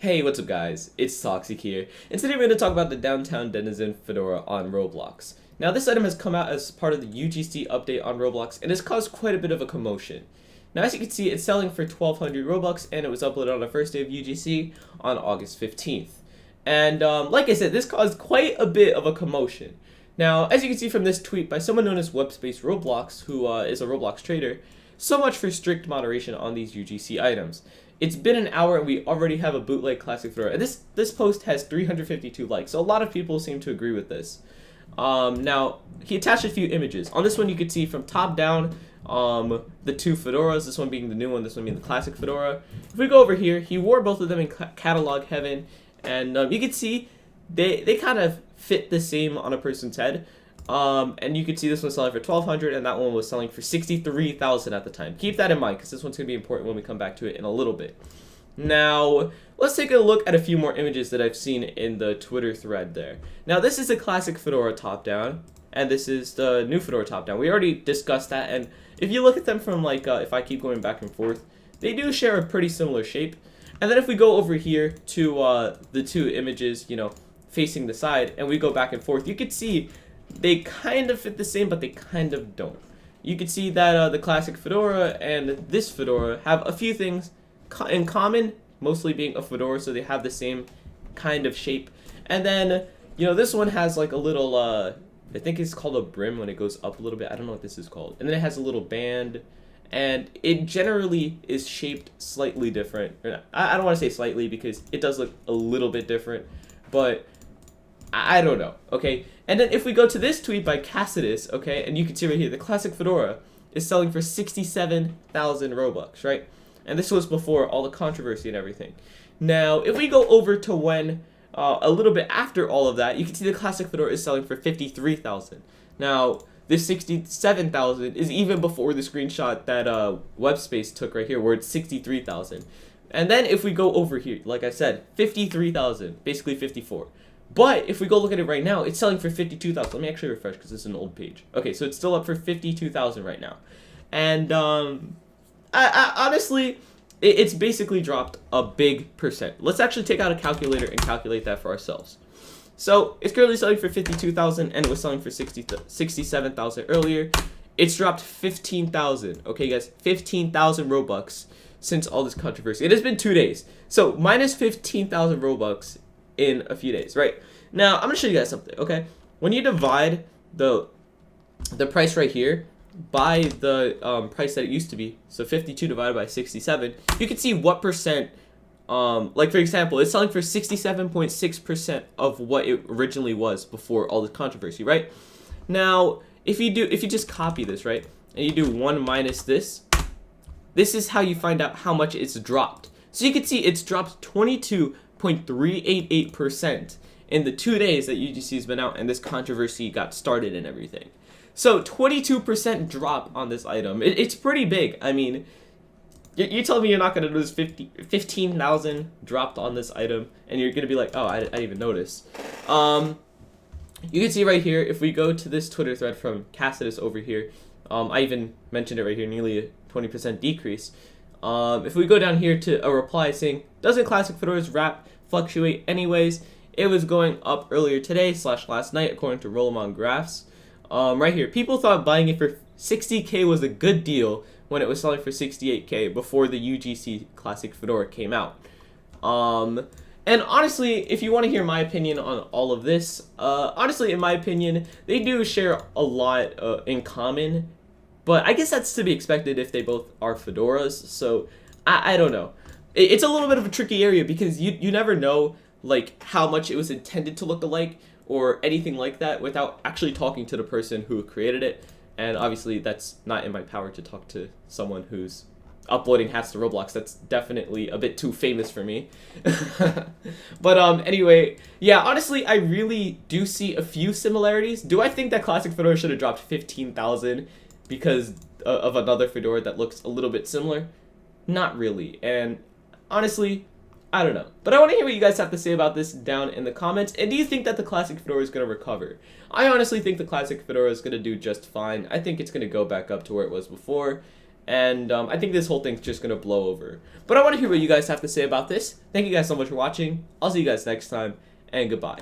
Hey, what's up guys? It's Toxic here, and today we're going to talk about the Downtown Denizen Fedora on Roblox. Now this item has come out as part of the UGC update on Roblox, and has caused quite a bit of a commotion. Now as you can see, it's selling for 1,200 Robux, and it was uploaded on the first day of UGC on August 15th. And like I said, this caused quite a bit of a commotion. Now, as you can see from this tweet by someone known as Webspace Roblox, who is a Roblox trader, so much for strict moderation on these UGC items. It's been an hour and we already have a bootleg Classic Fedora. And this post has 352 likes, so a lot of people seem to agree with this. Now, he attached a few images. On this one, you could see from top down the two fedoras, this one being the new one, this one being the Classic Fedora. If we go over here, he wore both of them in catalog heaven, and you can see they kind of fit the same on a person's head. And you can see this one selling for 1,200 and that one was selling for 63,000 at the time. Keep that in mind because this one's going to be important when we come back to it in a little bit. Now, let's take a look at a few more images that I've seen in the Twitter thread there. Now, this is the Classic Fedora top down, and this is the new Fedora top down. We already discussed that, and if you look at them from like, if I keep going back and forth, they do share a pretty similar shape. And then if we go over here to the two images, you know, facing the side, and we go back and forth, you can see they kind of fit the same, but they kind of don't. You can see that the Classic Fedora and this Fedora have a few things in common, mostly being a Fedora, so they have the same kind of shape. And then, you know, this one has like a little, I think it's called a brim when it goes up a little bit. I don't know what this is called. And then it has a little band, and it generally is shaped slightly different. I don't want to say slightly because it does look a little bit different, but I don't know, okay? And then if we go to this tweet by Cassidus, okay, and you can see right here, the Classic Fedora is selling for 67,000 Robux, right? And this was before all the controversy and everything. Now, if we go over to when, a little bit after all of that, you can see the Classic Fedora is selling for 53,000. Now, this 67,000 is even before the screenshot that Webspace took right here, where it's 63,000. And then if we go over here, like I said, 53,000, basically 54. But if we go look at it right now, it's selling for 52,000. Let me actually refresh because this is an old page. Okay, so it's still up for 52,000 right now. And I honestly, it's basically dropped a big percent. Let's actually take out a calculator and calculate that for ourselves. So it's currently selling for 52,000 and it was selling for 67,000 earlier. It's dropped 15,000. Okay, guys, 15,000 Robux since all this controversy. It has been 2 days. So minus 15,000 Robux in a few days, right? Now, I'm going to show you guys something, okay? When you divide the price right here by the price that it used to be, so 52 divided by 67, you can see what percent, like for example, it's selling for 67.6% of what it originally was before all this controversy, right? Now, if you just copy this, right, and you do 1 minus this is how you find out how much it's dropped. So you can see it's dropped 22.388% in the 2 days that UGC has been out and this controversy got started and everything. So 22% drop on this item. It's pretty big. I mean, you tell me you're not going to lose 15,000 dropped on this item and you're going to be like, oh, I didn't even notice. You can see right here, if we go to this Twitter thread from Cassidus over here, I even mentioned it right here, nearly a 20% decrease. If we go down here to a reply saying, doesn't Classic Fedora's wrap fluctuate anyways? It was going up earlier today / last night according to Roll'em Graphs. Right here, people thought buying it for 60k was a good deal when it was selling for 68k before the UGC Classic Fedora came out. And honestly, if you want to hear my opinion on all of this, honestly, in my opinion, they do share a lot in common. But I guess that's to be expected if they both are fedoras, so I don't know. It's a little bit of a tricky area because you never know like how much it was intended to look alike or anything like that without actually talking to the person who created it. And obviously that's not in my power to talk to someone who's uploading hats to Roblox. That's definitely a bit too famous for me. But anyway, yeah, honestly, I really do see a few similarities. Do I think that Classic Fedora should have dropped 15,000 because of another Fedora that looks a little bit similar? Not really. And honestly, I don't know. But I want to hear what you guys have to say about this down in the comments. And do you think that the Classic Fedora is going to recover? I honestly think the Classic Fedora is going to do just fine. I think it's going to go back up to where it was before. And I think this whole thing's just gonna blow over. But I want to hear what you guys have to say about this. Thank you guys so much for watching. I'll see you guys next time, and goodbye.